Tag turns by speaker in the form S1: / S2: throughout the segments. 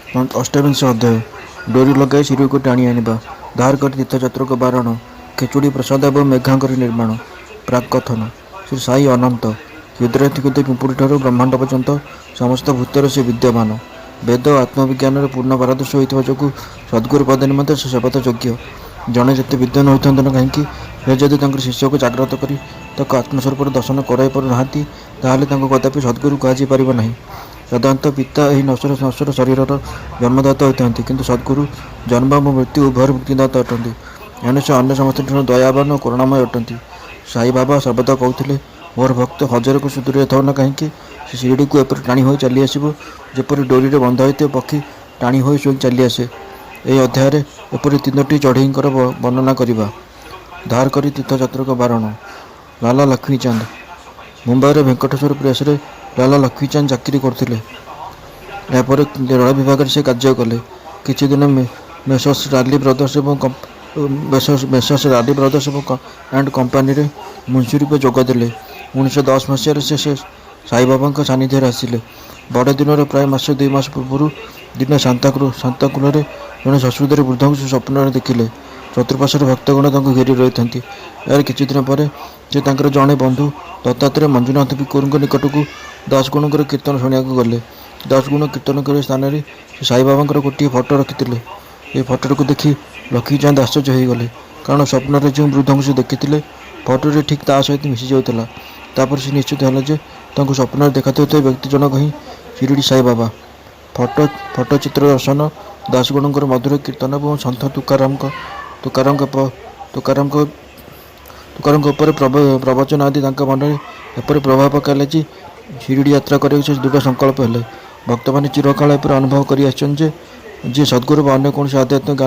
S1: ଅଷ୍ଟାବିଂଶ ଅଧ୍ୟାୟ। ଡୋରି ଲଗାଇ ଶିରକୁ ଟାଣି ଆଣିବା। ଧାର କରି ତୀର୍ଥଯାତ୍ରାକୁ ବାରଣ। ଖେଚୁଡ଼ି ପ୍ରସାଦ ଏବଂ ମେଘାଙ୍କର ନିର୍ମାଣ। ପ୍ରାକ୍କଥନ। ଶ୍ରୀ ସାଇ ଅନନ୍ତ। କ୍ଷୁଦ୍ରାତିକ୍ଷୁଦ୍ର ପିମ୍ପୁଡ଼ିଠାରୁ ବ୍ରହ୍ମାଣ୍ଡ ପର୍ଯ୍ୟନ୍ତ ସମସ୍ତ ଭୂତରେ ସେ ବିଦ୍ୟମାନ। ବେଦ ଓ ଆତ୍ମବିଜ୍ଞାନରେ ପୂର୍ଣ୍ଣ ପାରଦର୍ଶୀ ହୋଇଥିବା ଯୋଗୁଁ ସଦ୍ଗୁରୁ ପଦ ନିମନ୍ତେ ସେ ଶପଥ ଯୋଗ୍ୟ। ଜଣେ ଯେତେ ବିଦ୍ୱାନ ହୋଇଥାନ୍ତୁ ନା କାହିଁକି, ସେ ଯଦି ତାଙ୍କର ଶିଷ୍ୟକୁ ଜାଗ୍ରତ କରି ତାକୁ ଆତ୍ମସ୍ୱରୂପର ଦର୍ଶନ କରାଇ ପାରୁନାହାନ୍ତି, ତାହେଲେ ତାଙ୍କୁ କଦାପି ସଦ୍ଗୁରୁ କୁହାଯାଇ ପାରିବ ନାହିଁ। ସାଧାରଣତଃ ପିତା ଏହି ନଶ୍ୱର ଶରୀରର ଜନ୍ମଦାତା ହୋଇଥାନ୍ତି, କିନ୍ତୁ ସଦ୍ଗୁରୁ ଜନ୍ମ ଏବଂ ମୃତ୍ୟୁ ଉଭୟର ମୁକ୍ତିଦାତା ଅଟନ୍ତି। ଏଣୁ ସେ ଅନ୍ୟ ସମସ୍ତଙ୍କଠାରୁ ଦୟାବାନ ଓ କରୁଣାମୟ ଅଟନ୍ତି। ସାଇ ବାବା ସର୍ବଦା କହୁଥିଲେ, ମୋର ଭକ୍ତ ହଜାର କୋଶ ଦୂରରେ ଥାଉ ନା କାହିଁକି, ସେ ଶିରିଡ଼ିକୁ ଏପରି ଟାଣି ହୋଇ ଚାଲି ଆସିବ ଯେପରି ଡୋରିରେ ବନ୍ଧା ହୋଇଥିବା ପକ୍ଷୀ ଟାଣି ହୋଇ ଶୋଇ ଚାଲିଆସେ। ଏହି ଅଧ୍ୟାୟରେ ଏପରି ତିନୋଟି ଚଢ଼େଇଙ୍କର ବର୍ଣ୍ଣନା କରିବା। ଧାର କରି ତୀର୍ଥଯାତ୍ରାକୁ ବାରଣ। ଲାଲା ଲକ୍ଷ୍ମୀଚାନ୍ଦ। ମୁମ୍ବାଇର ଭେଙ୍କଟେଶ୍ୱର ପ୍ରେସରେ ଲାଲା ଲକ୍ଷ୍ମୀଚାନ୍ଦ ଚାକିରି କରୁଥିଲେ। ଏହାପରେ ରେଳ ବିଭାଗରେ ସେ କାର୍ଯ୍ୟ କଲେ। କିଛିଦିନ ମେସର୍ସ ରାଲି ବ୍ରଦର୍ସ ଆଣ୍ଡ କମ୍ପାନୀରେ ମୁନ୍ସି ରୂପେ ଯୋଗ ଦେଲେ। 1910 ମସିହାରେ ସେ ସାଇବାବାଙ୍କ ସାନ୍ନିଧ୍ୟରେ ଆସିଲେ। ବଡ଼ଦିନର ପ୍ରାୟ ମାସେ 2 ମାସ ପୂର୍ବରୁ ଦିନେ ଶାନ୍ତାକୁଳରେ ଜଣେ ଶଶ୍ରୁଦ୍ଧରେ ବୃଦ୍ଧଙ୍କୁ ସେ ସ୍ୱପ୍ନରେ ଦେଖିଲେ। ଚତୁଃପାର୍ଶ୍ୱରେ ଭକ୍ତଗଣ ତାଙ୍କୁ ଘେରି ରହିଥାନ୍ତି। ଏହାର କିଛିଦିନ ପରେ ସେ ତାଙ୍କର ଜଣେ ବନ୍ଧୁ ଦତ୍ତାତ୍ରେୟ ମଞ୍ଜୁନାଥ ଭିକ୍ଷୁଙ୍କ ନିକଟକୁ ଦାସଗୁଣଙ୍କର କୀର୍ତ୍ତନ ଶୁଣିବାକୁ ଗଲେ। ଦାସଗୁଣ କୀର୍ତ୍ତନ କରିବା ସ୍ଥାନରେ ସେ ସାଇବାବାଙ୍କର ଗୋଟିଏ ଫଟୋ ରଖିଥିଲେ। ଏହି ଫଟୋଟିକୁ ଦେଖି ଲକ୍ଷ୍ମୀଚାନ୍ଦ ଆଶ୍ଚର୍ଯ୍ୟ ହୋଇଗଲେ, କାରଣ ସ୍ୱପ୍ନରେ ଯେଉଁ ବୃଦ୍ଧଙ୍କୁ ସେ ଦେଖିଥିଲେ, ଫଟୋଟି ଠିକ୍ ତା ସହିତ ମିଶି ଯାଉଥିଲା। ତାପରେ ସେ ନିଶ୍ଚିତ ହେଲେ ଯେ ତାଙ୍କୁ ସ୍ୱପ୍ନରେ ଦେଖାଯାଉଥିବା ବ୍ୟକ୍ତି ଜଣକ ହିଁ ଶିରିଡ଼ି ସାଇବାବା। ଫଟୋ ଚିତ୍ର ଦର୍ଶନ, ଦାସଗୁଣଙ୍କର ମଧୁର କୀର୍ତ୍ତନ ଏବଂ ସନ୍ଥ ତୁକାରାମଙ୍କ ଉପରେ ପ୍ରବଚନ ଆଦି ତାଙ୍କ ମନରେ ଏପରି ପ୍ରଭାବ ପକାଇଲେ ଯେ ଶିରିଡ଼ି ଯାତ୍ରା କରିବାକୁ ସେ ଦୃଢ଼ ସଂକଳ୍ପ ହେଲେ। ଭକ୍ତମାନେ ଚିରକାଳ ଏପରି ଅନୁଭବ କରି ଆସିଛନ୍ତି ଯେ ସଦ୍ଗୁରୁ ବା ଅନ୍ୟ କୌଣସି ଆଧ୍ୟାତ୍ମିକ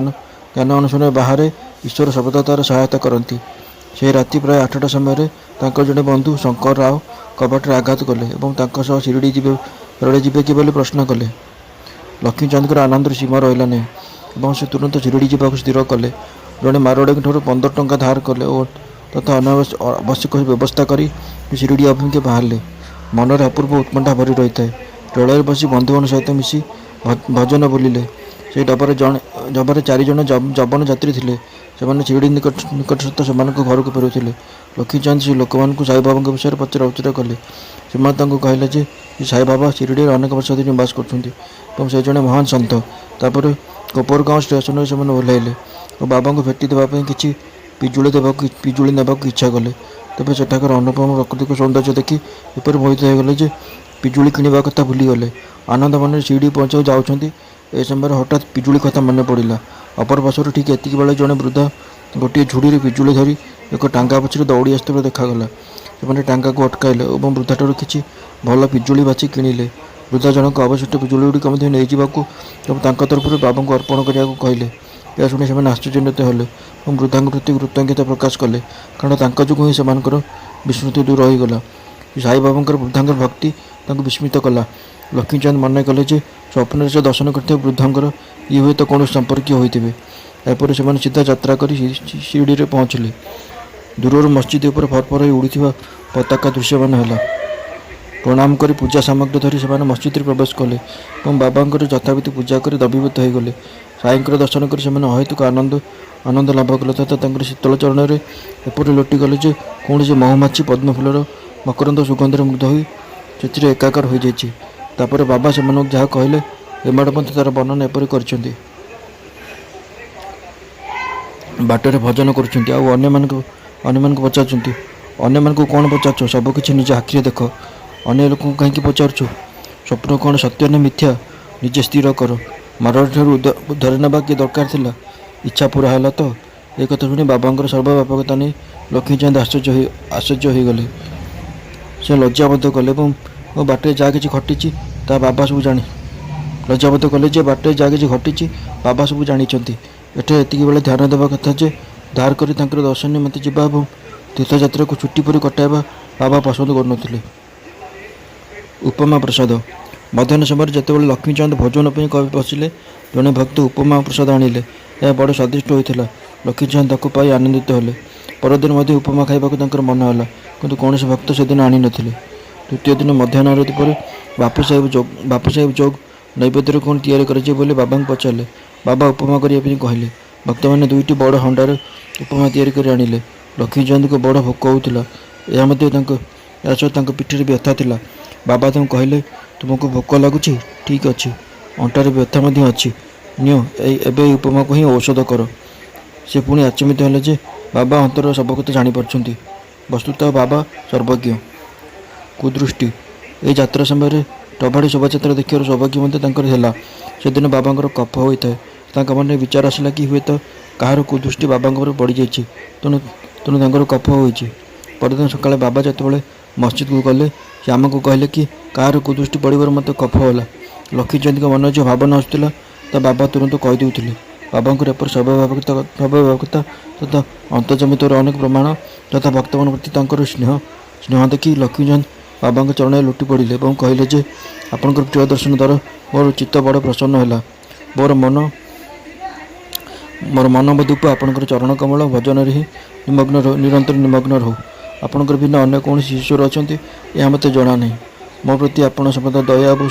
S1: ଜ୍ଞାନ ଅନୁସନ୍ଧାନ ବାହାରେ ଈଶ୍ୱର ସର୍ବଦା ତାର ସହାୟତା କରନ୍ତି। ସେହି ରାତି ପ୍ରାୟ 8ଟା ସମୟରେ ତାଙ୍କର ଜଣେ ବନ୍ଧୁ ଶଙ୍କର ରାଓ କବାଟରେ ଆଘାତ କଲେ ଏବଂ ତାଙ୍କ ସହ ଶିରିଡ଼ି ଯିବେ କି ବୋଲି ପ୍ରଶ୍ନ କଲେ। ଲକ୍ଷ୍ମୀଚାନ୍ଦଙ୍କର ଆନନ୍ଦର ସୀମା ରହିଲା ନାହିଁ ଏବଂ ସେ ତୁରନ୍ତ ଶିରିଡ଼ି ଯିବାକୁ ସ୍ଥିର କଲେ। ଜଣେ ମାରୱାଡ଼ିଙ୍କଠାରୁ 15 ଟଙ୍କା ଧାର କଲେ ଓ ତଥା ଆବଶ୍ୟକ ବ୍ୟବସ୍ଥା କରି ଶିରିଡ଼ି ଅଭିମୁଖେ ବାହାରିଲେ। ମନରେ ଅପୂର୍ବ ଉତ୍କଣ୍ଠା ଭରି ରହିଥାଏ। ରେଳରେ ବସି ବନ୍ଧୁମାନଙ୍କ ସହିତ ମିଶି ଭଜନ ବୋଲିଲେ। ସେହି ଡବାରେ 4 ଜଣ ଯବନ ଯାତ୍ରୀ ଥିଲେ। ସେମାନେ ଶିରିଡ଼ି ନିକଟସ୍ଥ ସେମାନଙ୍କ ଘରକୁ ଫେରୁଥିଲେ। ଲକ୍ଷ୍ମୀଚାନ୍ଦ ସେ ଲୋକମାନଙ୍କୁ ସାଇବାବାଙ୍କ ବିଷୟରେ ପଚରା ଉଚରା କଲେ। ସେମାନେ ତାଙ୍କୁ କହିଲେ ଯେ ସାଇବାବା ଶିରିଡ଼ିରେ ଅନେକ ବର୍ଷ ଧରି ନିବାସ କରୁଛନ୍ତି ଏବଂ ସେ ଜଣେ ମହାନ ସନ୍ଥ। ତାପରେ କୋପରଗାଁଓ ଷ୍ଟେସନରେ ସେମାନେ ଓହ୍ଲାଇଲେ ଓ ବାବାଙ୍କୁ ଭେଟି ଦେବା ପାଇଁ କିଛି ପିଜୁଳି ନେବାକୁ ଇଚ୍ଛା କଲେ। ତେବେ ସେଠାକାର ଅନୁପମ ପ୍ରାକୃତିକ ସୌନ୍ଦର୍ଯ୍ୟ ଦେଖି ଏପରି ମୋହିତ ହୋଇଗଲେ ଯେ ପିଜୁଳି କିଣିବା କଥା ଭୁଲିଗଲେ। ଆନନ୍ଦ ମନରେ ଶିରିଡ଼ି ପହଞ୍ଚିବାକୁ ଯାଉଛନ୍ତି, ଏହି ସମୟରେ ହଠାତ୍ ପିଜୁଳି କଥା ମନେ ପଡ଼ିଲା। ଅପର ପାର୍ଶ୍ୱରୁ ଠିକ୍ ଏତିକି ବେଳେ ଜଣେ ବୃଦ୍ଧ ଗୋଟିଏ ଝୁଡ଼ିରେ ପିଜୁଳି ଧରି ଏକ ଟାଙ୍ଗା ପଛରେ ଦୌଡ଼ି ଆସିଥିବା ଦେଖାଗଲା। ସେମାନେ ଟାଙ୍ଗାକୁ ଅଟକାଇଲେ ଏବଂ ବୃଦ୍ଧାଠାରୁ କିଛି ଭଲ ପିଜୁଳି ବାଛି କିଣିଲେ। ବୃଦ୍ଧା ଜଣକ ଅବଶିଷ୍ଟ ପିଜୁଳିଗୁଡ଼ିକ ମଧ୍ୟ ନେଇଯିବାକୁ ଏବଂ ତାଙ୍କ ତରଫରୁ ବାବାଙ୍କୁ ଅର୍ପଣ କରିବାକୁ କହିଲେ। ଏହା ଶୁଣି ସେମାନେ ଆଶ୍ଚର୍ଯ୍ୟାନ୍ୱିତ ହେଲେ ଏବଂ ବୃଦ୍ଧାଙ୍କ ପ୍ରତି କୃତଜ୍ଞତା ପ୍ରକାଶ କଲେ, କାରଣ ତାଙ୍କ ଯୋଗୁଁ ହିଁ ସେମାନଙ୍କର ବିସ୍ମୃତି ଦୂର ହୋଇଗଲା। ସାଇବାବାଙ୍କର ବୃଦ୍ଧାଙ୍କର ଭକ୍ତି ତାଙ୍କୁ ବିସ୍ମିତ କଲା। ଲକ୍ଷ୍ମୀଚାନ୍ଦ ମନେ କଲେ ଯେ ସ୍ୱପ୍ନରେ ସେ ଦର୍ଶନ କରିଥିବା ବୃଦ୍ଧଙ୍କର ଇଏ ହୁଏତ କୌଣସି ସମ୍ପର୍କୀୟ ହୋଇଥିବେ। ଏହାପରେ ସେମାନେ ସିଧା ଯାତ୍ରା କରି ଶିରିଡ଼ିରେ ପହଞ୍ଚିଲେ। ଦୂରରୁ ମସଜିଦ ଉପରେ ଫରଫର ହୋଇ ଉଡ଼ୁଥିବା ପତାକା ଦୃଶ୍ୟମାନ ହେଲା। ପ୍ରଣାମ କରି ପୂଜା ସାମଗ୍ରୀ ଧରି ସେମାନେ ମସଜିଦରେ ପ୍ରବେଶ କଲେ ଏବଂ ବାବାଙ୍କର ଯଥାବିଧି ପୂଜା କରି ଦଣ୍ଡବତ ହୋଇଗଲେ। ସାଇଙ୍କର ଦର୍ଶନ କରି ସେମାନେ ଅହେତୁକ ଆନନ୍ଦ ଲାଭ କଲେ ତଥା ତାଙ୍କର ଶୀତଳ ଚରଣରେ ଏପରି ଲୋଟିଗଲେ ଯେ କୌଣସି ମହୁମାଛି ପଦ୍ମଫୁଲର ମକରନ୍ଦ ସୁଗନ୍ଧରେ ମୁଗ୍ଧ ହୋଇ ସେଥିରେ ଏକାକାର ହୋଇଯାଇଛି। ତାପରେ ବାବା ସେମାନଙ୍କୁ ଯାହା କହିଲେ, ହେମାଡ଼ ମଧ୍ୟ ତାର ବର୍ଣ୍ଣନା ଏପରି କରିଛନ୍ତି। ବାଟରେ ଭଜନ କରୁଛନ୍ତି ଆଉ ଅନ୍ୟମାନଙ୍କୁ ପଚାରୁଛନ୍ତି, ଅନ୍ୟମାନଙ୍କୁ କ'ଣ ପଚାରୁଛ? ସବୁକିଛି ନିଜ ଆଖିରେ ଦେଖ। ଅନ୍ୟ ଲୋକଙ୍କୁ କାହିଁକି ପଚାରୁଛୁ? ସ୍ୱପ୍ନ କ'ଣ ସତ୍ୟ ନା ମିଥ୍ୟା? ନିଜେ ସ୍ଥିର କର। ମାରୱାଡ଼ିଠାରୁ ଉଦ୍ଧାର ନେବା କି ଦରକାର ଥିଲା? ଇଚ୍ଛା ପୁରା ହେଲା ତ? ଏ କଥା ଶୁଣି ବାବାଙ୍କର ସର୍ବବ୍ୟାପକତା ନେଇ ଲକ୍ଷ୍ମୀଚାନ୍ଦ ଆଶ୍ଚର୍ଯ୍ୟ ହୋଇଗଲେ। ସେ ଲଜ୍ଜାବୋଧ କଲେ ଏବଂ ବାଟରେ ଯାହା କିଛି ଘଟିଛି ତାହା ବାବା ସବୁ ଜାଣିଛନ୍ତି। ଏଠାରେ ଏତିକି ବେଳେ ଧ୍ୟାନ ଦେବା କଥା ଯେ ଧାର କରି ତାଙ୍କର ଦର୍ଶନ ନିମନ୍ତେ ଯିବା ଏବଂ ତୀର୍ଥଯାତ୍ରାକୁ ଛୁଟି ପରି କଟାଇବା ବାବା ପସନ୍ଦ କରୁନଥିଲେ। ଉପମା ପ୍ରସାଦ। ମଧ୍ୟାହ୍ନ ସମୟରେ ଯେତେବେଳେ ଲକ୍ଷ୍ମୀଚାନ୍ଦ ଭୋଜନ ପାଇଁ ବସିଲେ, ଜଣେ ଭକ୍ତ ଉପମା ପ୍ରସାଦ ଆଣିଲେ। ଏହା ବଡ଼ ସ୍ୱାଦିଷ୍ଟ ହୋଇଥିଲା। ଲକ୍ଷ୍ମୀଚାନ୍ଦ ତାକୁ ପାଇ ଆନନ୍ଦିତ ହେଲେ। ପରଦିନ ମଧ୍ୟ ଉପମା ଖାଇବାକୁ ତାଙ୍କର ମନ ହେଲା, କିନ୍ତୁ କୌଣସି ଭକ୍ତ ସେଦିନ ଆଣିନଥିଲେ। ତୃତୀୟ ଦିନ ମଧ୍ୟାହ୍ନ ଆରତି ପରେ ବାପୁ ସାହେବ ଚୌକ ନୈବେଦ୍ୟରେ କ'ଣ ତିଆରି କରାଯିବ ବୋଲି ବାବାଙ୍କୁ ପଚାରିଲେ। ବାବା ଉପମା କରିବା ପାଇଁ କହିଲେ। ଭକ୍ତମାନେ 2ଟି ବଡ଼ ହଣ୍ଡାରେ ଉପମା ତିଆରି କରି ଆଣିଲେ। ଲକ୍ଷ୍ମୀଚାନ୍ଦଙ୍କୁ ବଡ଼ ଭୋକ ହେଉଥିଲା। ଏହା ସହ ତାଙ୍କ ପିଠିରେ ବ୍ୟଥା ଥିଲା। ବାବା ତାଙ୍କୁ କହିଲେ, ତୁମକୁ ଭୋକ ଲାଗୁଛି? ଠିକ୍ ଅଛି, ଅଣ୍ଟାରେ ବ୍ୟଥା ମଧ୍ୟ ଅଛି। ନିଅ, ଏବେ ଏହି ଉପମାକୁ ହିଁ ଔଷଧ କର। ସେ ପୁଣି ଆଚମ୍ବିତ ହେଲେ ଯେ ବାବା ଅନ୍ତରର ସବୁ କଥା ଜାଣିପାରୁଛନ୍ତି। ବସ୍ତୁତଃ ବାବା ସର୍ବଜ୍ଞ। କୁଦୃଷ୍ଟି। ଏହି ଯାତ୍ରା ସମୟରେ ଟଭାଡ଼ି ଶୋଭାଯାତ୍ରା ଦେଖିବାର ସୌଭାଗ୍ୟ ମଧ୍ୟ ତାଙ୍କର ହେଲା। ସେଦିନ ବାବାଙ୍କର କଫ ହୋଇଥାଏ। ତାଙ୍କ ମନରେ ବିଚାର ଆସିଲା କି ହୁଏତ କାହାର କୁଦୃଷ୍ଟି ବାବାଙ୍କ ଉପରେ ପଡ଼ିଯାଇଛି, ତେଣୁ ତାଙ୍କର କଫ ହୋଇଛି। ପରଦିନ ସକାଳେ ବାବା ଯେତେବେଳେ ମସଜିଦକୁ ଗଲେ, ସେ ଆମକୁ କହିଲେ କି କାହାର କୁଦୃଷ୍ଟି ପଡ଼ିବାରୁ ମୋତେ କଫ ହେଲା। ଲକ୍ଷ୍ମୀଚାନ୍ଦଙ୍କ ମନରେ ଯେଉଁ ଭାବନା ଆସୁଥିଲା ତା ବାବା ତୁରନ୍ତ କହିଦେଉଥିଲେ। ବାବାଙ୍କର ଏପରି ସ୍ୱାଭାବିକତା ତଥା ଅନ୍ତର୍ଜମିତର ଅନେକ ପ୍ରମାଣ ତଥା ଭକ୍ତମାନଙ୍କ ପ୍ରତି ତାଙ୍କର ସ୍ନେହ ଦେଖି ଲକ୍ଷ୍ମୀଚାନ୍ଦ ବାବାଙ୍କ ଚରଣରେ ଲୋଟି ପଡ଼ିଲେ ଏବଂ କହିଲେ ଯେ ଆପଣଙ୍କର ପ୍ରିୟ ଦର୍ଶନ ଦ୍ୱାରା ମୋର ଚିତ୍ତ ବଡ଼ ପ୍ରସନ୍ନ ହେଲା। ମୋର ମନୋବଧୂପ ଆପଣଙ୍କର ଚରଣ କମଳ ଭଜନରେ ହିଁ ନିରନ୍ତର ନିମଗ୍ନ ରହୁ। ଆପଣଙ୍କର ଭିନ୍ନ ଅନ୍ୟ କୌଣସି ଈଶ୍ୱର ଅଛନ୍ତି ଏହା ମୋତେ ଜଣା ନାହିଁ। ମୋ ପ୍ରତି ଆପଣ ସର୍ବଦା ଦୟା ଏବଂ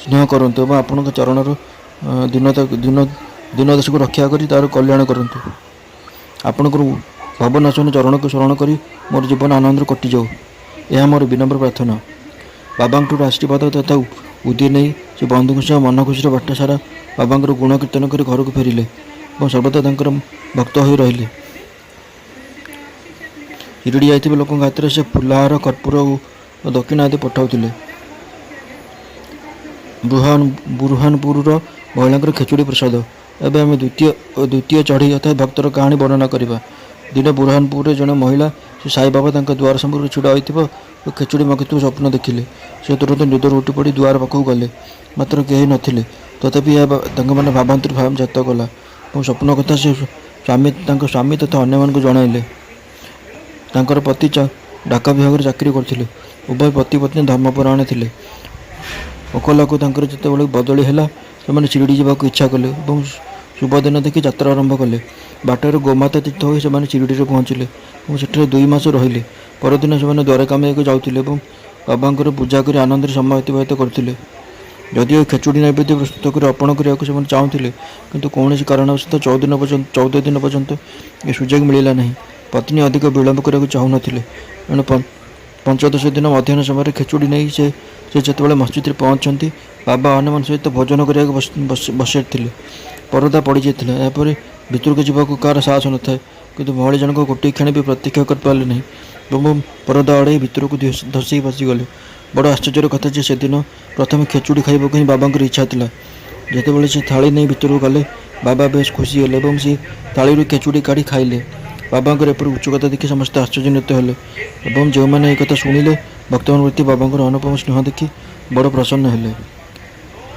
S1: ସ୍ନେହ କରନ୍ତୁ ଏବଂ ଆପଣଙ୍କ ଚରଣର ଦୀନଦାସକୁ ରକ୍ଷା କରି ତାର କଲ୍ୟାଣ କରନ୍ତୁ। ଆପଣଙ୍କର ଭବନାଶନ ଚରଣକୁ ସ୍ମରଣ କରି ମୋର ଜୀବନ ଆନନ୍ଦରେ କଟିଯାଉ, ଏହା ମୋର ବିନମ୍ର ପ୍ରାର୍ଥନା। ବାବାଙ୍କଠାରୁ ଆଶୀର୍ବାଦ ତଥା ଉଦ୍ଧି ନେଇ ସେ ବନ୍ଧୁଙ୍କ ସହ ମନ ଖୁସିର ବାଟ ସାରା ବାବାଙ୍କର ଗୁଣ କୀର୍ତ୍ତନ କରି ଘରକୁ ଫେରିଲେ ଏବଂ ସର୍ବଦା ତାଙ୍କର ଭକ୍ତ ହୋଇ ରହିଲେ। ଶିରିଡ଼ି ଯାଇଥିବା ଲୋକଙ୍କ ହାତରେ ସେ ଫୁଲହାର, କର୍ପୂର ଓ ଦକ୍ଷିଣା ଆଦି ପଠାଉଥିଲେ। ବୁରହାନପୁରର ମହିଳାଙ୍କର ଖେଚୁଡ଼ି ପ୍ରସାଦ। ଏବେ ଆମେ ଦ୍ୱିତୀୟ ଚଢ଼େଇ ଅର୍ଥାତ୍ ଭକ୍ତର କାହାଣୀ ବର୍ଣ୍ଣନା କରିବା। ଦିନେ ବୁରହାନପୁରରେ ଜଣେ ମହିଳା ସେ ସାଇବାବା ତାଙ୍କ ଦୁଆର ସମ୍ମୁଖରେ ଛିଡ଼ା ହୋଇଥିବ ଓ ଖେଚୁଡ଼ି ମାଗୁଥିବା ସ୍ୱପ୍ନ ଦେଖିଲେ। ସେ ତୁରନ୍ତ ନିଦରୁ ଉଠିପଡ଼ି ଦୁଆର ପାଖକୁ ଗଲେ, ମାତ୍ର କେହି ନଥିଲେ। ତଥାପି ଏହା ତାଙ୍କ ମନରେ ଭାବାନ୍ତର ଜାତ କଲା ଏବଂ ସ୍ୱପ୍ନ କଥା ସେ ତାଙ୍କ ସ୍ୱାମୀ ତଥା ଅନ୍ୟମାନଙ୍କୁ ଜଣାଇଲେ। ତାଙ୍କର ପତି ଡାକ ବିଭାଗରେ ଚାକିରି କରୁଥିଲେ। ଉଭୟ ପତି ପତ୍ନୀ ଧର୍ମପରାୟଣ ଥିଲେ। ଅକଲକୁ ତାଙ୍କର ଯେତେବେଳେ ବଦଳି ହେଲା, ସେମାନେ ଶିରିଡ଼ି ଯିବାକୁ ଇଚ୍ଛା କଲେ ଏବଂ ଶୁଭ ଦିନ ଦେଖି ଯାତ୍ରା ଆରମ୍ଭ କଲେ। ବାଟରେ ଗୋମାତା ତୀର୍ଥ ହୋଇ ସେମାନେ ଶିରିଡ଼ିରେ ପହଞ୍ଚିଲେ ଏବଂ ସେଠାରେ 2 ମାସ ରହିଲେ। ପରଦିନ ସେମାନେ ଦ୍ୱାରକାମାଇକୁ ଯାଉଥିଲେ ଏବଂ ବାବାଙ୍କର ପୂଜା କରି ଆନନ୍ଦରେ ସମୟ ଅତିବାହିତ କରୁଥିଲେ। ଯଦିଓ ଖେଚୁଡ଼ି ନୈବେଦ୍ୟ ପ୍ରସ୍ତୁତ କରି ଅର୍ପଣ କରିବାକୁ ସେମାନେ ଚାହୁଁଥିଲେ, କିନ୍ତୁ କୌଣସି କାରଣବଶତଃ 14 ଦିନ ପର୍ଯ୍ୟନ୍ତ ଏ ସୁଯୋଗ ମିଳିଲା ନାହିଁ। ପତ୍ନୀ ଅଧିକ ବିଳମ୍ବ କରିବାକୁ ଚାହୁଁନଥିଲେ। ଏଣୁ ପଞ୍ଚଦଶ ଦିନ ମଧ୍ୟାହ୍ନ ସମୟରେ ଖେଚୁଡ଼ି ନେଇ ସେ ଯେତେବେଳେ ମସଜିଦରେ ପହଞ୍ଚନ୍ତି, ବାବା ଅନ୍ୟମାନଙ୍କ ସହିତ ଭୋଜନ କରିବାକୁ ବସିଥିଲେ। ପରଦା ପଡ଼ିଯାଇଥିଲା। ଏହାପରେ ଭିତରକୁ ଯିବାକୁ କାହାର ସାହସ ନଥାଏ, କିନ୍ତୁ ମହିଳା ଜଣକ ଗୋଟିଏ କ୍ଷଣ ବି ପ୍ରତୀକ୍ଷା କରିପାରିଲେ ନାହିଁ ଏବଂ ପରଦା ଅଡ଼ାଇ ଭିତରକୁ ଧସି ପଶିଗଲେ। ବଡ଼ ଆଶ୍ଚର୍ଯ୍ୟର କଥା ଯେ ସେଦିନ ପ୍ରଥମେ ଖେଚୁଡ଼ି ଖାଇବାକୁ ହିଁ ବାବାଙ୍କର ଇଚ୍ଛା ଥିଲା। ଯେତେବେଳେ ସେ ଥାଳି ନେଇ ଭିତରକୁ ଗଲେ, ବାବା ବେଶ୍ ଖୁସି ହେଲେ ଏବଂ ସେ ଥାଳିରୁ ଖେଚୁଡ଼ି କାଢ଼ି ଖାଇଲେ। ବାବାଙ୍କର ଏପରି ଉଚ୍ଚକତା ଦେଖି ସମସ୍ତେ ଆଶ୍ଚର୍ଯ୍ୟାନ୍ୱିତ ହେଲେ ଏବଂ ଯେଉଁମାନେ ଏହି କଥା ଶୁଣିଲେ, ଭକ୍ତମାନଙ୍କ ପ୍ରତି ବାବାଙ୍କର ଅନୁପମ ସ୍ନେହ ଦେଖି ବଡ଼ ପ୍ରସନ୍ନ ହେଲେ।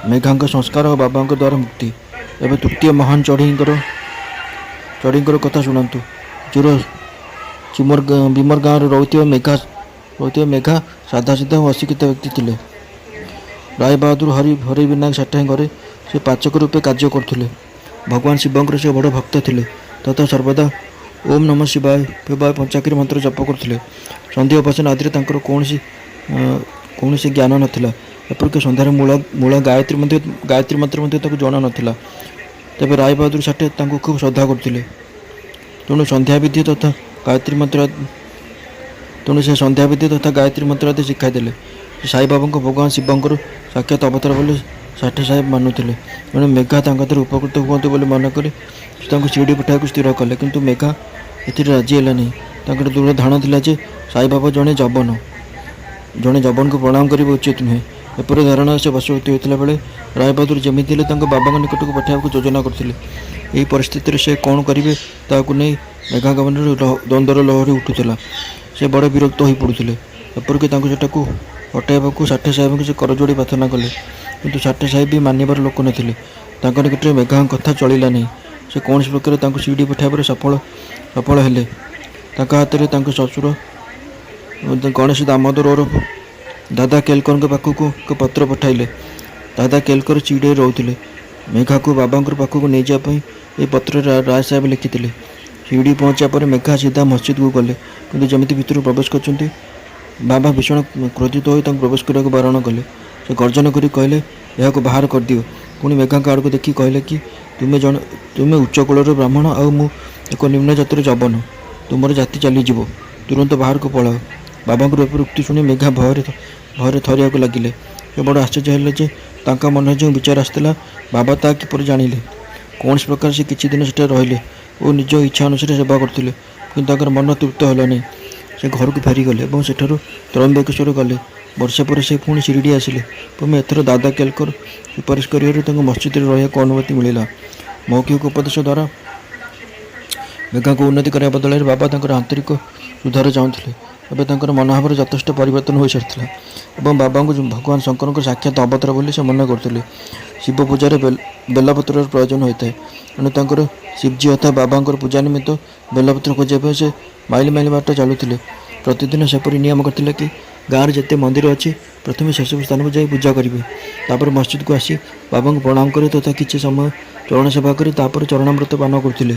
S1: ମେଘାଙ୍କ ସଂସ୍କାର ଓ ବାବାଙ୍କ ଦ୍ୱାରା ମୁକ୍ତି। ଏବେ ତୃତୀୟ ମହାନ ଚଢ଼େଇଙ୍କର କଥା ଶୁଣନ୍ତୁ। ବିମର ଗାଁରେ ରହୁଥିବା ମେଘା ସାଧାସିଧା ଓ ଅଶିକ୍ଷିତ ବ୍ୟକ୍ତି ଥିଲେ। ରାୟବାହାଦୁର ହରିବିନାୟକ ସେଠ୍ହିଙ୍କ ଘରେ ସେ ପାଚକ ରୂପେ କାର୍ଯ୍ୟ କରୁଥିଲେ। ଭଗବାନ ଶିବଙ୍କର ସେ ବଡ଼ ଭକ୍ତ ଥିଲେ ତଥା ସର୍ବଦା ଓମ୍ ନମଃ ଶିବାୟ ପଞ୍ଚାକ୍ଷରୀ ମନ୍ତ୍ର ଜପ କରୁଥିଲେ। ସନ୍ଧ୍ୟା ଉପାସନା ଆଦିରେ ତାଙ୍କର କୌଣସି ଜ୍ଞାନ ନଥିଲା। ଏପରିକି ସନ୍ଧ୍ୟାରେ ମୂଳ ଗାୟତ୍ରୀ ମନ୍ତ୍ର ମଧ୍ୟ ତାଙ୍କୁ ଜଣା ନଥିଲା। ତେବେ ରାୟବାହାଦୁର ସେଠ୍ ତାଙ୍କୁ ଖୁବ୍ ଶ୍ରଦ୍ଧା କରୁଥିଲେ। ତେଣୁ ସେ ସନ୍ଧ୍ୟାବିଧି ତଥା ଗାୟତ୍ରୀ ମନ୍ତ୍ର ଆଦି ଶିଖାଇ ଦେଲେ। ସେ ସାଇବାବାଙ୍କୁ ଭଗବାନ ଶିବଙ୍କର ସାକ୍ଷାତ ଅବତାର ବୋଲି ସେଠ୍ ସାହେବ ମାନୁଥିଲେ। ଏଣୁ ମେଘା ତାଙ୍କ ଦ୍ୱାରା ଉପକୃତ ହୁଅନ୍ତୁ ବୋଲି ମନେକରି ସେ ତାଙ୍କୁ ଶିରିଡ଼ି ପଠାଇବାକୁ ସ୍ଥିର କଲେ। କିନ୍ତୁ ମେଘା ଏଥିରେ ରାଜି ହେଲା ନାହିଁ। ତାଙ୍କର ଦୃଢ଼ ଧାରଣା ଥିଲା ଯେ ସାଇବାବା ଜଣେ ଯବନକୁ ପ୍ରଣାମ କରିବା ଉଚିତ ନୁହେଁ। ଏପରି ଧାରଣା ସେ ବଶବର୍ତ୍ତୀ ହୋଇଥିଲା ବେଳେ ରାୟବାହାଦୁର ଯେମିତି ହେଲେ ତାଙ୍କ ବାବାଙ୍କ ନିକଟକୁ ପଠାଇବାକୁ ଯୋଜନା କରିଥିଲେ। ଏହି ପରିସ୍ଥିତିରେ ସେ କ'ଣ କରିବେ ତାହାକୁ ନେଇ ମେଘାଙ୍କ ମନରେ ଦ୍ୱନ୍ଦ୍ୱର ଲହରୀ ଉଠୁଥିଲା। ସେ ବଡ଼ ବିରକ୍ତ ହୋଇପଡ଼ୁଥିଲେ। ଏପରିକି ତାଙ୍କୁ ସେଠାକୁ ହଟାଇବାକୁ ସେଠ୍ ସାହେବଙ୍କୁ ସେ କରଯୋଡ଼ି ପ୍ରାର୍ଥନା କଲେ। କିନ୍ତୁ ସେଠ୍ ସାହେବ ବି ମାନିବାର ଲୋକ ନଥିଲେ। ତାଙ୍କ ନିକଟରେ ମେଘାଙ୍କ କଥା ଚଳିଲା ନାହିଁ। ସେ କୌଣସି ପ୍ରକାର ତାଙ୍କୁ ଶିରିଡ଼ି ପଠାଇବାରେ ସଫଳ ହେଲେ। ତାଙ୍କ ହାତରେ ତାଙ୍କ ଶ୍ୱଶୁର ଗଣେଶ ଦାମୋଦର ଓରଫ ଦାଦା କେଲକରଙ୍କ ପାଖକୁ ଏକ ପତ୍ର ପଠାଇଲେ। ଦାଦା କେଲକର ଶିରିଡ଼ିରେ ରହୁଥିଲେ। ମେଘାକୁ ବାବାଙ୍କର ପାଖକୁ ନେଇଯିବା ପାଇଁ ଏହି ପତ୍ରରେ ରାୟ ସାହେବ ଲେଖିଥିଲେ। ଶିରିଡ଼ି ପହଞ୍ଚିବା ପରେ ମେଘା ସିଧା ମସଜିଦକୁ ଗଲେ, କିନ୍ତୁ ଯେମିତି ଭିତରକୁ ପ୍ରବେଶ କରିଛନ୍ତି, ବାବା ଭୀଷଣ କ୍ରୋଧିତ ହୋଇ ତାଙ୍କୁ ପ୍ରବେଶ କରିବାକୁ ବାରଣ କଲେ। ସେ ଗର୍ଜନ କରି କହିଲେ, ଏହାକୁ ବାହାର କରିଦିଅ। ପୁଣି ମେଘାଙ୍କ ଆଡ଼କୁ ଦେଖି କହିଲେ କି ତୁମେ ଉଚ୍ଚ କୁଳର ବ୍ରାହ୍ମଣ ଆଉ ମୁଁ ଏକ ନିମ୍ନ ଜାତିର ଯବନ। ତୁମର ଜାତି ଚାଲିଯିବ। ତୁରନ୍ତ ବାହାରକୁ ପଳାଅ। ବାବାଙ୍କର ଏପରି ଉକ୍ତି ଶୁଣି ମେଘା ଭୟରେ ଥରିବାକୁ ଲାଗିଲେ। ସେ ବଡ଼ ଆଶ୍ଚର୍ଯ୍ୟ ହେଲେ ଯେ ତାଙ୍କ ମନରେ ଯେଉଁ ବିଚାର ଆସିଥିଲା ବାବା ତାହା କିପରି ଜାଣିଲେ। କୌଣସି ପ୍ରକାର ସେ କିଛି ଦିନ ସେଠାରେ ରହିଲେ ଓ ନିଜ ଇଚ୍ଛା ଅନୁସାରେ ସେବା କରୁଥିଲେ, କିନ୍ତୁ ତାଙ୍କର ମନ ତୃପ୍ତ ହେଲା ନାହିଁ। ସେ ଘରକୁ ଫେରିଗଲେ ଏବଂ ସେଠାରୁ ତ୍ରୟମ୍ବକେଶ୍ୱର ଗଲେ। ବର୍ଷେ ପରେ ସେ ପୁଣି ଶିରିଡ଼ି ଆସିଲେ ଏବଂ ଏଥର ଦାଦା କେଲକର ସୁପାରିଶ କରିବାରୁ ତାଙ୍କୁ ମସଜିଦରେ ରହିବାକୁ ଅନୁମତି ମିଳିଲା। ମୌଖିକ ଉପଦେଶ ଦ୍ୱାରା ମେଘାଙ୍କୁ ଉନ୍ନତି କରିବା ବଦଳରେ ବାବା ତାଙ୍କର ଆନ୍ତରିକ ସୁଧାର ଚାହୁଁଥିଲେ। ଏବେ ତାଙ୍କର ମନୋଭାବରେ ଯଥେଷ୍ଟ ପରିବର୍ତ୍ତନ ହୋଇସାରିଥିଲା ଏବଂ ବାବାଙ୍କୁ ଭଗବାନ ଶଙ୍କରଙ୍କ ସାକ୍ଷାତ ଅବତାର ବୋଲି ସେ ମନେ କରୁଥିଲେ। ଶିବ ପୂଜାରେ ବେଲପତ୍ରର ପ୍ରୟୋଜନ ହୋଇଥାଏ, ଏଣୁ ତାଙ୍କର ଶିବଜୀ ଅର୍ଥାତ୍ ବାବାଙ୍କର ପୂଜା ନିମିତ୍ତ ବେଲପତ୍ର ଖୋଜିବା ପାଇଁ ସେ ମାଇଲ ମାଇଲ ବାଟ ଚାଲୁଥିଲେ। ପ୍ରତିଦିନ ସେପରି ନିୟମ କରିଥିଲେ କି ଗାଁରେ ଯେତେ ମନ୍ଦିର ଅଛି ପ୍ରଥମେ ସେସବୁ ସ୍ଥାନକୁ ଯାଇ ପୂଜା କରିବେ, ତାପରେ ମସଜିଦକୁ ଆସି ବାବାଙ୍କୁ ପ୍ରଣାମ କରି ତଥା କିଛି ସମୟ ଚରଣ ସେବା କରି ତାପରେ ଚରଣାମୃତ ପାନ କରୁଥିଲେ।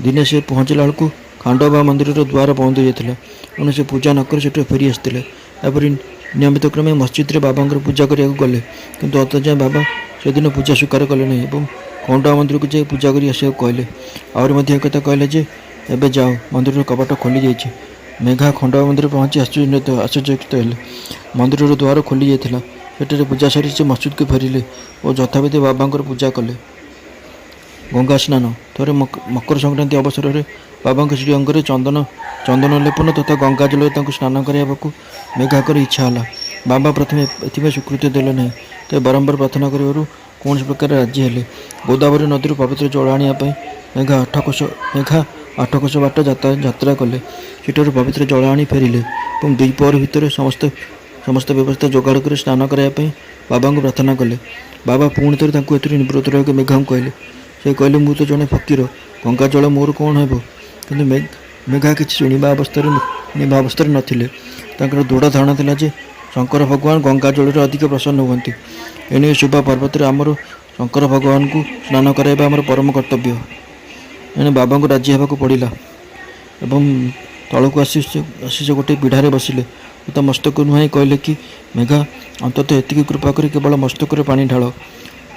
S1: ଦିନେ ସେ ପହଞ୍ଚିଲା ବେଳକୁ ଖାଣ୍ଡବା ମନ୍ଦିରର ଦ୍ୱାର ବନ୍ଦ ହୋଇଯାଇଥିଲା, ଏଣୁ ସେ ପୂଜା ନ କରି ସେଠୁ ଫେରି ଆସିଥିଲେ। ଏପରି ନିୟମିତ କ୍ରମେ ମସଜିଦରେ ବାବାଙ୍କର ପୂଜା କରିବାକୁ ଗଲେ, କିନ୍ତୁ ଅତଯାଏଁ ବାବା ସେଦିନ ପୂଜା ସ୍ୱୀକାର କଲେ ନାହିଁ ଏବଂ ଖଣ୍ଡୁଆ ମନ୍ଦିରକୁ ଯାଇ ପୂଜା କରି ଆସିବାକୁ କହିଲେ। ଆହୁରି ମଧ୍ୟ ଏକଥା କହିଲେ ଯେ ଏବେ ଯାଅ, ମନ୍ଦିରର କବାଟ ଖୋଲିଯାଇଛି। ମେଘା ଖଣ୍ଡୁଆ ମନ୍ଦିରରେ ପହଞ୍ଚି ଆଶ୍ଚର୍ଯ୍ୟଚକିତ ହେଲେ। ମନ୍ଦିରର ଦ୍ୱାର ଖୋଲି ଯାଇଥିଲା। ସେଠାରେ ପୂଜା ସାରି ସେ ମସଜିଦକୁ ଫେରିଲେ ଓ ଯଥାବିଧି ବାବାଙ୍କର ପୂଜା କଲେ। ଗଙ୍ଗା ସ୍ନାନ। ଥରେ ମକର ସଂକ୍ରାନ୍ତି ଅବସରରେ ବାବାଙ୍କ ଶ୍ରୀଅଙ୍ଗରେ ଚନ୍ଦନ ଲେପନ ତଥା ଗଙ୍ଗା ଜଳରେ ତାଙ୍କୁ ସ୍ନାନ କରାଇବାକୁ ମେଘାଙ୍କର ଇଚ୍ଛା ହେଲା। ବାବା ପ୍ରଥମେ ଏଥିପାଇଁ ସ୍ୱୀକୃତି ଦେଲେ ନାହିଁ, ତେବେ ବାରମ୍ବାର ପ୍ରାର୍ଥନା କରିବାରୁ କୌଣସି ପ୍ରକାର ରାଜି ହେଲେ। ଗୋଦାବରୀ ନଦୀରୁ ପବିତ୍ର ଜଳ ଆଣିବା ପାଇଁ ମେଘା 8 କୋଶ ବାଟ ଯାତ୍ରା କଲେ। ସେଠାରୁ ପବିତ୍ର ଜଳ ଆଣି ଫେରିଲେ ଏବଂ ଦ୍ୱିପହର ଭିତରେ ସମସ୍ତ ବ୍ୟବସ୍ଥା ଯୋଗାଡ଼ କରି ସ୍ନାନ କରାଇବା ପାଇଁ ବାବାଙ୍କୁ ପ୍ରାର୍ଥନା କଲେ। ବାବା ପୁଣି ଥରେ ତାଙ୍କୁ ଏଥିରେ ନିବୃତ୍ତ ରହିବାକୁ ମେଘାଙ୍କୁ କହିଲେ। ସେ କହିଲେ, ମୁଁ ତ ଜଣେ ଫକୀର, ଗଙ୍ଗା ଜଳ ମୋର କ'ଣ ହେବ? କିନ୍ତୁ ମେଘା କିଛି ଶୁଣିବା ଅବସ୍ଥାରେ ନଥିଲେ। ତାଙ୍କର ଦୃଢ଼ ଧାରଣା ଥିଲା ଯେ ଶଙ୍କର ଭଗବାନ ଗଙ୍ଗା ଜଳରେ ଅଧିକ ପ୍ରସନ୍ନ ହୁଅନ୍ତି। ଏଣୁ ଶୁଭ ପର୍ବତରେ ଆମର ଶଙ୍କର ଭଗବାନଙ୍କୁ ସ୍ନାନ କରାଇବା ଆମର ପରମ କର୍ତ୍ତବ୍ୟ। ଏଣେ ବାବାଙ୍କୁ ରାଜି ହେବାକୁ ପଡ଼ିଲା ଏବଂ ତଳକୁ ଆସି ସେ ଗୋଟିଏ ପିଢ଼ାରେ ବସିଲେ ଓ ତା ମସ୍ତକ ନୁହାଁଇ କହିଲେ କି ମେଘା, ଅନ୍ତତଃ ଏତିକି କୃପା କରି କେବଳ ମସ୍ତକରେ ପାଣି ଢାଳ।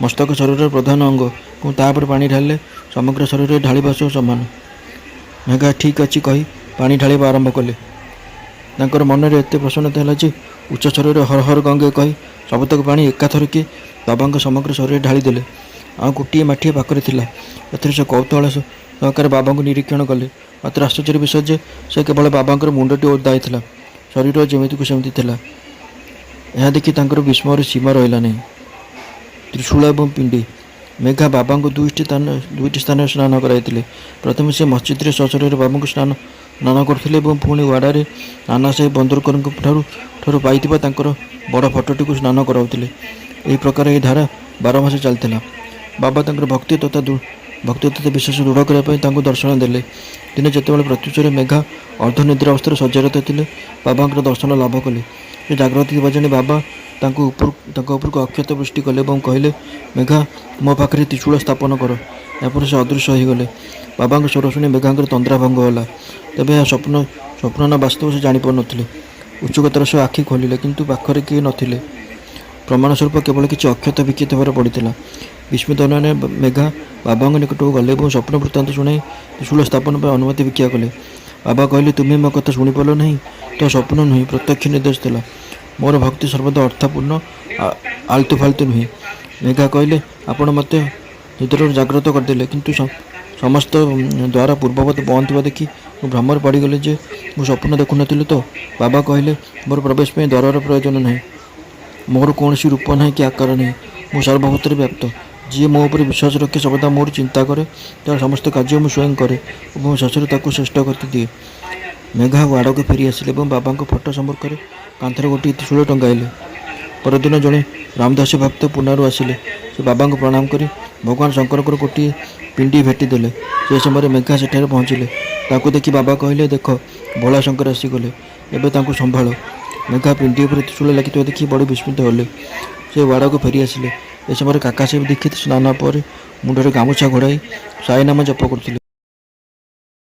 S1: ମସ୍ତକ ଶରୀରର ପ୍ରଧାନ ଅଙ୍ଗ ଏବଂ ତାପରେ ପାଣି ଢାଳିଲେ ସମଗ୍ର ଶରୀରରେ ଢାଳିବା ସହ ସମାନ। ମେଘା ଠିକ୍ ଅଛି କହି ପାଣି ଢାଳିବା ଆରମ୍ଭ କଲେ। ତାଙ୍କର ମନରେ ଏତେ ପ୍ରସନ୍ନତା ହେଲା ଯେ ଉଚ୍ଚ ସ୍ୱରରେ ହର ହର ଗଙ୍ଗେ କହି ସବୁତକ ପାଣି ଏକାଥରକେ ବାବାଙ୍କ ସମଗ୍ର ଶରୀରରେ ଢାଳିଦେଲେ। ଆଉ ଗୋଟିଏ ମାଠିଆ ପାଖରେ ଥିଲା। ଏଥିରେ ସେ କୌତୂହଳ ସହକାରେ ବାବାଙ୍କୁ ନିରୀକ୍ଷଣ କଲେ। ମାତ୍ର ଆଶ୍ଚର୍ଯ୍ୟର ବିଷୟ ଯେ ସେ କେବଳ ବାବାଙ୍କର ମୁଣ୍ଡଟି ଓଦା ହୋଇଥିଲା, ଶରୀର ଯେମିତିକୁ ସେମିତି ଥିଲା। ଏହା ଦେଖି ତାଙ୍କର ବିସ୍ମୟର ସୀମା ରହିଲା ନାହିଁ। ତ୍ରିଶୂଳ ଏବଂ ପିଣ୍ଡି। ମେଘା ବାବାଙ୍କୁ ଦୁଇଟି ସ୍ଥାନରେ ସ୍ନାନ କରାଇଥିଲେ। ପ୍ରଥମେ ସେ ମସଜିଦରେ ସଶରୀରେ ବାବାଙ୍କୁ ସ୍ନାନ କରୁଥିଲେ ଏବଂ ପୁଣି ୱାଡ଼ାରେ ନାନା ସାହେବ ବନ୍ଦରକରଙ୍କ ଠାରୁ ପାଇଥିବା ତାଙ୍କର ବଡ଼ ଫଟୋଟିକୁ ସ୍ନାନ କରାଉଥିଲେ। ଏହି ପ୍ରକାର ଏହି ଧାରା 12 ମାସ ଚାଲିଥିଲା। ବାବା ତାଙ୍କର ଭକ୍ତି ତଥା ବିଶ୍ୱାସ ଦୃଢ଼ କରିବା ପାଇଁ ତାଙ୍କୁ ଦର୍ଶନ ଦେଲେ। ଦିନେ ଯେତେବେଳେ ପ୍ରତ୍ୟୁଷରେ ମେଘା ଅର୍ଦ୍ଧନିଦ୍ରା ଅବସ୍ଥାରେ ଶଯ୍ୟାରତ ଥିଲେ, ବାବାଙ୍କର ଦର୍ଶନ ଲାଭ କଲେ। ସେ ଜାଗ୍ରତ ଥିବା ଜାଣି ବାବା ତାଙ୍କ ଉପରକୁ ଅକ୍ଷତ ବୃଷ୍ଟି କଲେ ଏବଂ କହିଲେ, ମେଘା, ମୋ ପାଖରେ ତ୍ରିଶୂଳ ସ୍ଥାପନ କର। ଏହାପରେ ସେ ଅଦୃଶ୍ୟ ହୋଇଗଲେ। ବାବାଙ୍କ ସ୍ୱର ଶୁଣି ମେଘାଙ୍କର ତନ୍ଦ୍ରା ଭଙ୍ଗ ହେଲା। ତେବେ ଏହା ସ୍ୱପ୍ନ ନା ବାସ୍ତବ ସେ ଜାଣିପାରୁନଥିଲେ। ଉତ୍ସୁକତାର ସହ ଆଖି ଖୋଲିଲେ, କିନ୍ତୁ ପାଖରେ କେହି ନଥିଲେ। ପ୍ରମାଣ ସ୍ୱରୂପ କେବଳ କିଛି ଅକ୍ଷତ ବିକ୍ଷତ ଭାବରେ ପଡ଼ିଥିଲା। ବିସ୍ମିତ ମନରେ ମେଘା ବାବାଙ୍କ ନିକଟକୁ ଗଲେ ଏବଂ ସ୍ୱପ୍ନ ବୃତ୍ତାନ୍ତ ଶୁଣାଇ ତ୍ରିଶୂଳ ସ୍ଥାପନ ପାଇଁ ଅନୁମତି ଭିକ୍ଷା କଲେ। ବାବା କହିଲେ, ତୁମେ ମୋ କଥା ଶୁଣିପାରିଲ ନାହିଁ? ତ ସ୍ୱପ୍ନ ନୁହେଁ, ପ୍ରତ୍ୟକ୍ଷ ନିର୍ଦ୍ଦେଶ ଥିଲା। ମୋର ଭକ୍ତି ସର୍ବଦା ଅର୍ଥାପୂର୍ଣ୍ଣ, ଆଲତୁ ଫାଲତୁ ନୁହେଁ। ମେଘା କହିଲେ, ଆପଣ ମୋତେ ନିଦ୍ରାରୁ ଜାଗ୍ରତ କରିଦେଲେ, କିନ୍ତୁ ସମସ୍ତ ଦ୍ୱାର ପୂର୍ବବତ୍ ବନ୍ଦ ଥିବା ଦେଖି ମୁଁ ଭ୍ରମରେ ପଡ଼ିଗଲି ଯେ ମୁଁ ସ୍ୱପ୍ନ ଦେଖୁନଥିଲି ତ? ବାବା କହିଲେ, ମୋର ପ୍ରବେଶ ପାଇଁ ଦ୍ୱାରର ପ୍ରୟୋଜନ ନାହିଁ। ମୋର କୌଣସି ରୂପ ନାହିଁ କି ଆକାର ନାହିଁ। ମୁଁ ସର୍ବଭୂତରେ ବ୍ୟାପ୍ତ। ଯିଏ ମୋ ଉପରେ ବିଶ୍ୱାସ ରଖି ସର୍ବଦା ମୋର ଚିନ୍ତା କରେ, ତାର ସମସ୍ତ କାର୍ଯ୍ୟ ମୁଁ ସ୍ୱୟଂ କରେ ଏବଂ ଶେଷରେ ତାକୁ ଶ୍ରେଷ୍ଠ ଗତି ଦିଏ। ମେଘା ୱାଡ଼କୁ ଫେରି ଆସିଲେ ଏବଂ ବାବାଙ୍କ ଫଟୋ ସମ୍ମୁଖରେ କାନ୍ଥରେ ଗୋଟିଏ ତ୍ରିଶୂଳ ଟଙ୍ଗାଇଲେ। ପରଦିନ ଜଣେ ରାମଦାସୀ ଭକ୍ତ ପୁନାରୁ ଆସିଲେ। ସେ ବାବାଙ୍କୁ ପ୍ରଣାମ କରି ଭଗବାନ ଶଙ୍କରଙ୍କର ଗୋଟିଏ ପିଣ୍ଡି ଭେଟିଦେଲେ। ସେ ସମୟରେ ମେଘା ସେଠାରେ ପହଞ୍ଚିଲେ। ତାଙ୍କୁ ଦେଖି ବାବା କହିଲେ, ଦେଖ, ଭୋଳା ଶଙ୍କର ଆସିଗଲେ, ଏବେ ତାଙ୍କୁ ସମ୍ଭାଳ। ମେଘା ପିଣ୍ଡି ଉପରେ ତ୍ରିଶୂଳ ଲାଗିଥିବା ଦେଖି ବଡ଼ ବିସ୍ମିତ ହେଲେ। ସେ ୱାଡ଼କୁ ଫେରି ଆସିଲେ। ଏ ସମୟରେ କାକା ସାହେବ ଦୀକ୍ଷିତ ସ୍ନାନ ପରେ ମୁଣ୍ଡରେ ଗାମୁଛା ଘୋଡ଼ାଇ ସାଇନାମା ଜପ କରୁଥିଲେ।